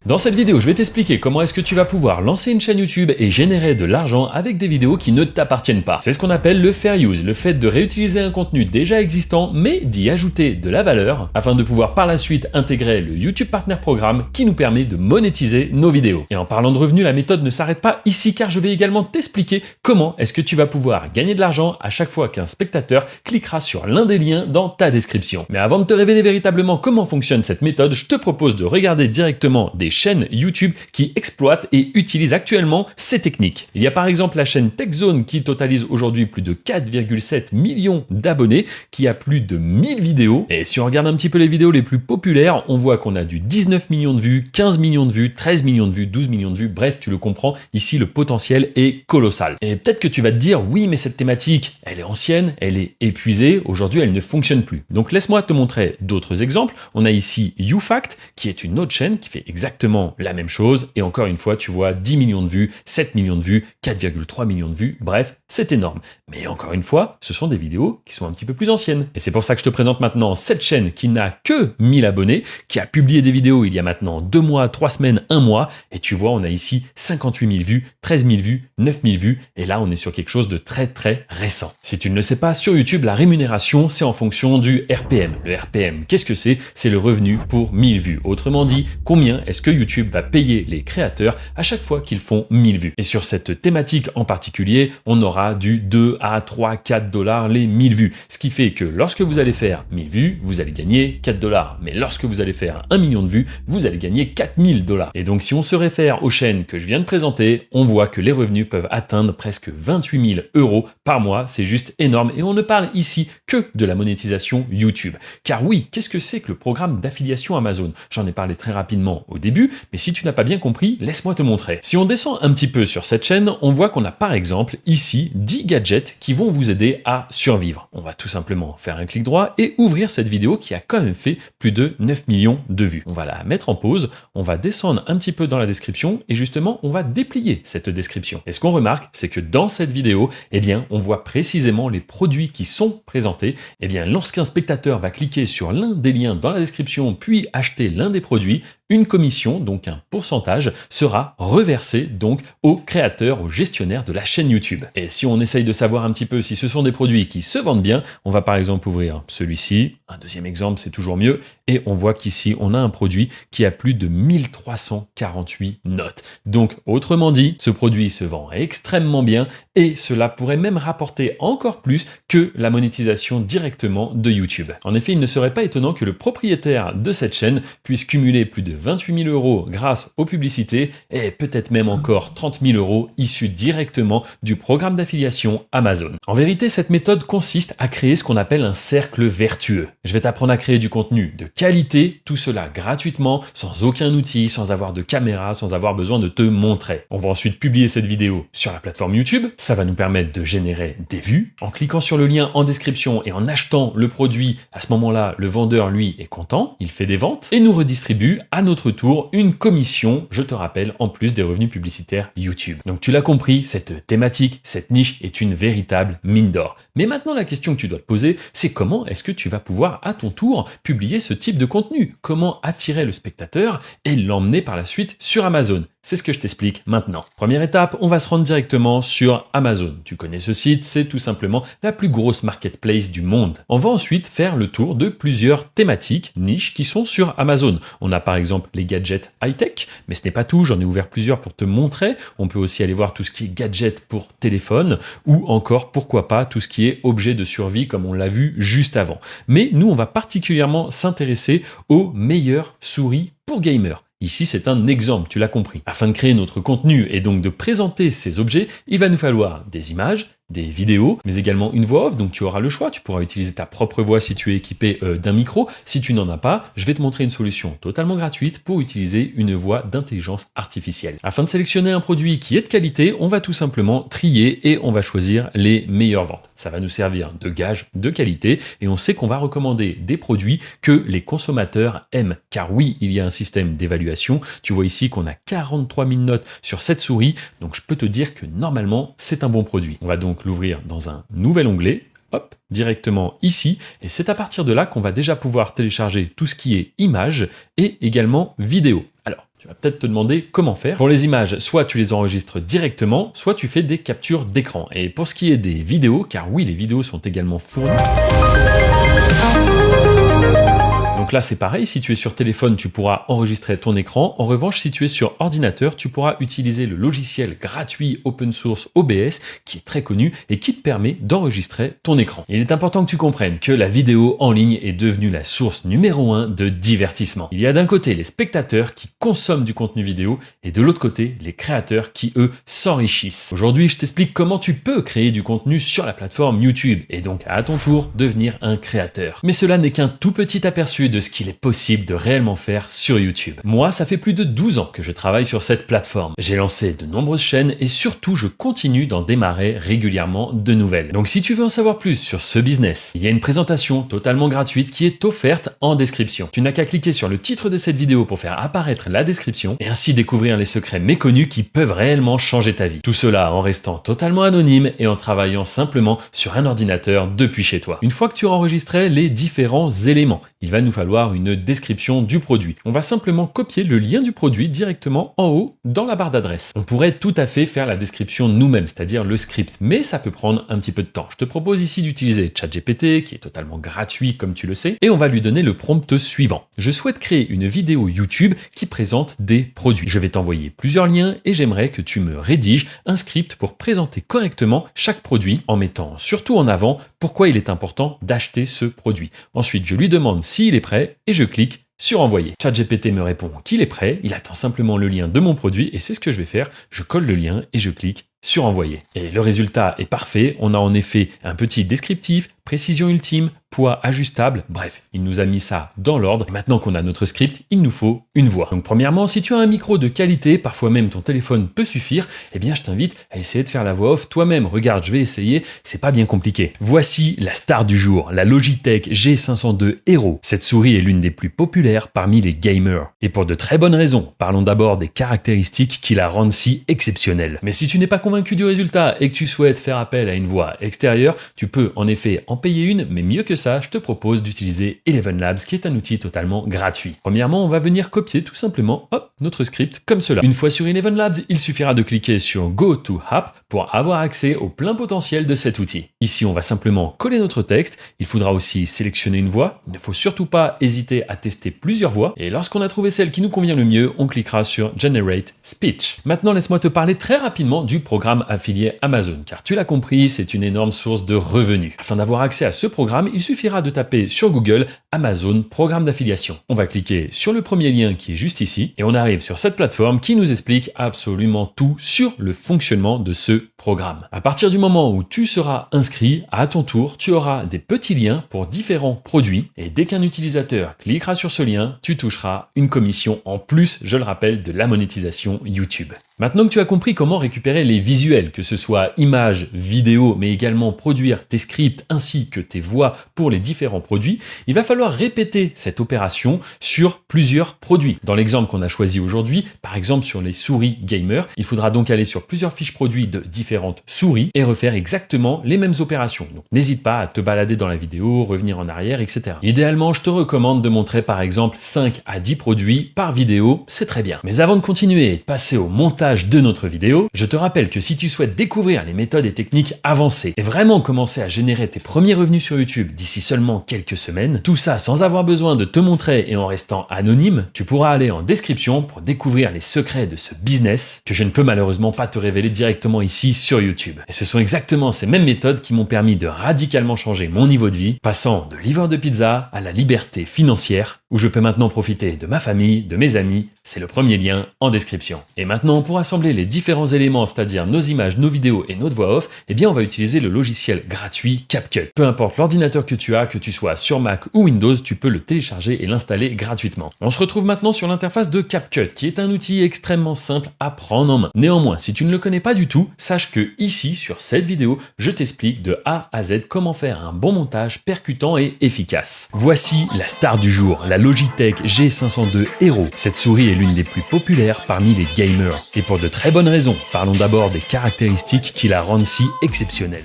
Dans cette vidéo, je vais t'expliquer comment est-ce que tu vas pouvoir lancer une chaîne YouTube et générer de l'argent avec des vidéos qui ne t'appartiennent pas. C'est ce qu'on appelle le fair use, le fait de réutiliser un contenu déjà existant mais d'y ajouter de la valeur afin de pouvoir par la suite intégrer le YouTube Partner Programme qui nous permet de monétiser nos vidéos. Et en parlant de revenus, la méthode ne s'arrête pas ici car je vais également t'expliquer comment est-ce que tu vas pouvoir gagner de l'argent à chaque fois qu'un spectateur cliquera sur l'un des liens dans ta description. Mais avant de te révéler véritablement comment fonctionne cette méthode, je te propose de regarder directement des chaînes YouTube qui exploitent et utilisent actuellement ces techniques. Il y a par exemple la chaîne TechZone qui totalise aujourd'hui plus de 4,7 millions d'abonnés, qui a plus de 1000 vidéos. Et si on regarde un petit peu les vidéos les plus populaires, on voit qu'on a du 19 millions de vues, 15 millions de vues, 13 millions de vues, 12 millions de vues, bref, tu le comprends, ici le potentiel est colossal. Et peut-être que tu vas te dire, oui, mais cette thématique, elle est ancienne, elle est épuisée, aujourd'hui elle ne fonctionne plus. Donc laisse-moi te montrer d'autres exemples. On a ici YouFact, qui est une autre chaîne qui fait exactement la même chose, et encore une fois, tu vois 10 millions de vues, 7 millions de vues, 4,3 millions de vues, bref, c'est énorme. Mais encore une fois, ce sont des vidéos qui sont un petit peu plus anciennes. Et c'est pour ça que je te présente maintenant cette chaîne qui n'a que 1000 abonnés, qui a publié des vidéos il y a maintenant 2 mois, 3 semaines, 1 mois, et tu vois, on a ici 58 000 vues, 13 000 vues, 9 000 vues, et là, on est sur quelque chose de très très récent. Si tu ne le sais pas, sur YouTube, la rémunération, c'est en fonction du RPM. Le RPM, qu'est-ce que c'est? C'est le revenu pour 1000 vues. Autrement dit, combien est-ce que YouTube va payer les créateurs à chaque fois qu'ils font 1000 vues. Et sur cette thématique en particulier, on aura du 2 à 3, 4 dollars les 1000 vues. Ce qui fait que lorsque vous allez faire 1000 vues, vous allez gagner 4 dollars. Mais lorsque vous allez faire 1 million de vues, vous allez gagner 4000 dollars. Et donc si on se réfère aux chaînes que je viens de présenter, on voit que les revenus peuvent atteindre presque 28 000 euros par mois. C'est juste énorme. Et on ne parle ici que de la monétisation YouTube. Car oui, qu'est-ce que c'est que le programme d'affiliation Amazon? J'en ai parlé très rapidement au début, mais si tu n'as pas bien compris, laisse-moi te montrer. Si on descend un petit peu sur cette chaîne, on voit qu'on a par exemple ici 10 gadgets qui vont vous aider à survivre. On va tout simplement faire un clic droit et ouvrir cette vidéo qui a quand même fait plus de 9 millions de vues. On va la mettre en pause, on va descendre un petit peu dans la description et justement on va déplier cette description. Et ce qu'on remarque, c'est que dans cette vidéo, eh bien, on voit précisément les produits qui sont présentés. Eh bien, lorsqu'un spectateur va cliquer sur l'un des liens dans la description puis acheter l'un des produits, une commission, donc un pourcentage, sera reversé donc au créateur, au gestionnaire de la chaîne YouTube. Et si on essaye de savoir un petit peu si ce sont des produits qui se vendent bien, on va par exemple ouvrir celui-ci, un deuxième exemple c'est toujours mieux, et on voit qu'ici on a un produit qui a plus de 1348 notes. Donc autrement dit, ce produit se vend extrêmement bien et cela pourrait même rapporter encore plus que la monétisation directement de YouTube. En effet, il ne serait pas étonnant que le propriétaire de cette chaîne puisse cumuler plus de 28 000 euros grâce aux publicités et peut-être même encore 30 000 euros issus directement du programme d'affiliation Amazon. En vérité, cette méthode consiste à créer ce qu'on appelle un cercle vertueux. Je vais t'apprendre à créer du contenu de qualité, tout cela gratuitement, sans aucun outil, sans avoir de caméra, sans avoir besoin de te montrer. On va ensuite publier cette vidéo sur la plateforme YouTube. Ça va nous permettre de générer des vues. En cliquant sur le lien en description et en achetant le produit, à ce moment-là, le vendeur, lui, est content, il fait des ventes et nous redistribue à notre tour une commission, je te rappelle, en plus des revenus publicitaires YouTube. Donc tu l'as compris, cette thématique, cette niche est une véritable mine d'or. Mais maintenant, la question que tu dois te poser, c'est comment est-ce que tu vas pouvoir à ton tour publier ce type de contenu? Comment attirer le spectateur et l'emmener par la suite sur Amazon? C'est ce que je t'explique maintenant. Première étape, on va se rendre directement sur Amazon. Tu connais ce site, c'est tout simplement la plus grosse marketplace du monde. On va ensuite faire le tour de plusieurs thématiques, niches qui sont sur Amazon. On a par exemple les gadgets high-tech, mais ce n'est pas tout, j'en ai ouvert plusieurs pour te montrer. On peut aussi aller voir tout ce qui est gadget pour téléphone ou encore, pourquoi pas, tout ce qui est objet de survie comme on l'a vu juste avant. Mais nous, on va particulièrement s'intéresser aux meilleures souris pour gamers. Ici, c'est un exemple, tu l'as compris. Afin de créer notre contenu et donc de présenter ces objets, il va nous falloir des images, des vidéos, mais également une voix off, donc tu auras le choix, tu pourras utiliser ta propre voix si tu es équipé d'un micro. Si tu n'en as pas, je vais te montrer une solution totalement gratuite pour utiliser une voix d'intelligence artificielle. Afin de sélectionner un produit qui est de qualité, on va tout simplement trier et on va choisir les meilleures ventes. Ça va nous servir de gage de qualité et on sait qu'on va recommander des produits que les consommateurs aiment. Car oui, il y a un système d'évaluation. Tu vois ici qu'on a 43 000 notes sur cette souris, donc je peux te dire que normalement, c'est un bon produit. On va donc l'ouvrir dans un nouvel onglet, hop, directement ici, et c'est à partir de là qu'on va déjà pouvoir télécharger tout ce qui est images et également vidéos. Alors, Tu vas peut-être te demander comment faire. Pour les images, soit tu les enregistres directement, soit tu fais des captures d'écran. Et pour ce qui est des vidéos, car oui, les vidéos sont également fournies. Donc là, c'est pareil, si tu es sur téléphone, tu pourras enregistrer ton écran. En revanche, si tu es sur ordinateur, tu pourras utiliser le logiciel gratuit open source OBS, qui est très connu et qui te permet d'enregistrer ton écran. Il est important que tu comprennes que la vidéo en ligne est devenue la source numéro 1 de divertissement. Il y a d'un côté les spectateurs qui consomment du contenu vidéo et de l'autre côté, les créateurs qui, eux, s'enrichissent. Aujourd'hui, je t'explique comment tu peux créer du contenu sur la plateforme YouTube et donc à ton tour devenir un créateur. Mais cela n'est qu'un tout petit aperçu de ce qu'il est possible de réellement faire sur YouTube. Moi, ça fait plus de 12 ans que je travaille sur cette plateforme. J'ai lancé de nombreuses chaînes et surtout, je continue d'en démarrer régulièrement de nouvelles. Donc si tu veux en savoir plus sur ce business, il y a une présentation totalement gratuite qui est offerte en description. Tu n'as qu'à cliquer sur le titre de cette vidéo pour faire apparaître la description et ainsi découvrir les secrets méconnus qui peuvent réellement changer ta vie. Tout cela en restant totalement anonyme et en travaillant simplement sur un ordinateur depuis chez toi. Une fois que tu as enregistré les différents éléments, il va nous falloir une description du produit. On va simplement copier le lien du produit directement en haut dans la barre d'adresse. On pourrait tout à fait faire la description nous-mêmes, c'est-à-dire le script, mais ça peut prendre un petit peu de temps. Je te propose ici d'utiliser ChatGPT, qui est totalement gratuit comme tu le sais, et on va lui donner le prompt suivant. Je souhaite créer une vidéo YouTube qui présente des produits. Je vais t'envoyer plusieurs liens et j'aimerais que tu me rédiges un script pour présenter correctement chaque produit en mettant surtout en avant pourquoi il est important d'acheter ce produit. Ensuite, je lui demande s'il est prêt et je clique sur envoyer. ChatGPT me répond qu'il est prêt, il attend simplement le lien de mon produit et c'est ce que je vais faire. Je colle le lien et je clique sur envoyer. Et le résultat est parfait. On a en effet un petit descriptif, précision ultime, poids ajustable. Bref, il nous a mis ça dans l'ordre. Et maintenant qu'on a notre script, il nous faut une voix. Donc premièrement, si tu as un micro de qualité, parfois même ton téléphone peut suffire, eh bien je t'invite à essayer de faire la voix off toi-même. Regarde, je vais essayer, c'est pas bien compliqué. Voici la star du jour, la Logitech G502 Hero. Cette souris est l'une des plus populaires parmi les gamers. Et pour de très bonnes raisons. Parlons d'abord des caractéristiques qui la rendent si exceptionnelle. Mais si tu n'es pas convaincu du résultat et que tu souhaites faire appel à une voix extérieure, tu peux en effet en payer une, mais mieux que ça, je te propose d'utiliser Eleven Labs, qui est un outil totalement gratuit. Premièrement, on va venir copier tout simplement notre script comme cela. Une fois sur Eleven Labs, il suffira de cliquer sur Go to App pour avoir accès au plein potentiel de cet outil. Ici, on va simplement coller notre texte. Il faudra aussi sélectionner une voix. Il ne faut surtout pas hésiter à tester plusieurs voix. Et lorsqu'on a trouvé celle qui nous convient le mieux, on cliquera sur Generate Speech. Maintenant, laisse-moi te parler très rapidement du programme affilié Amazon, car tu l'as compris, c'est une énorme source de revenus. Afin d'avoir accès à ce programme, il suffira de taper sur Google Amazon programme d'affiliation. On va cliquer sur le premier lien qui est juste ici et on arrive sur cette plateforme qui nous explique absolument tout sur le fonctionnement de ce programme. À partir du moment où tu seras inscrit, à ton tour, tu auras des petits liens pour différents produits et dès qu'un utilisateur cliquera sur ce lien, tu toucheras une commission en plus, je le rappelle, de la monétisation YouTube. Maintenant que tu as compris comment récupérer les visuels, que ce soit images, vidéos, mais également produire tes scripts ainsi que tes voix pour les différents produits, il va falloir répéter cette opération sur plusieurs produits. Dans l'exemple qu'on a choisi aujourd'hui, par exemple sur les souris gamer, il faudra donc aller sur plusieurs fiches produits de différentes souris et refaire exactement les mêmes opérations. Donc n'hésite pas à te balader dans la vidéo, revenir en arrière, etc. Idéalement, je te recommande de montrer par exemple 5 à 10 produits par vidéo, c'est très bien. Mais avant de continuer et de passer au montage de notre vidéo, je te rappelle que si tu souhaites découvrir les méthodes et techniques avancées et vraiment commencer à générer tes premiers revenus sur YouTube d'ici seulement quelques semaines, tout ça sans avoir besoin de te montrer et en restant anonyme, tu pourras aller en description pour découvrir les secrets de ce business que je ne peux malheureusement pas te révéler directement ici sur YouTube. Et ce sont exactement ces mêmes méthodes qui m'ont permis de radicalement changer mon niveau de vie, passant de livreur de pizza à la liberté financière, où je peux maintenant profiter de ma famille, de mes amis. C'est le premier lien en description. Et maintenant, pour assembler les différents éléments, c'est-à-dire nos images, nos vidéos et notre voix off, eh bien on va utiliser le logiciel gratuit CapCut. Peu importe l'ordinateur que tu as, que tu sois sur Mac ou Windows, tu peux le télécharger et l'installer gratuitement. On se retrouve maintenant sur l'interface de CapCut, qui est un outil extrêmement simple à prendre en main. Néanmoins, si tu ne le connais pas du tout, sache que ici, sur cette vidéo, je t'explique de A à Z comment faire un bon montage percutant et efficace. Voici la star du jour, la Logitech G502 Hero. Cette souris est l'une des plus populaires parmi les gamers. Et pour de très bonnes raisons. Parlons d'abord des caractéristiques qui la rendent si exceptionnelle.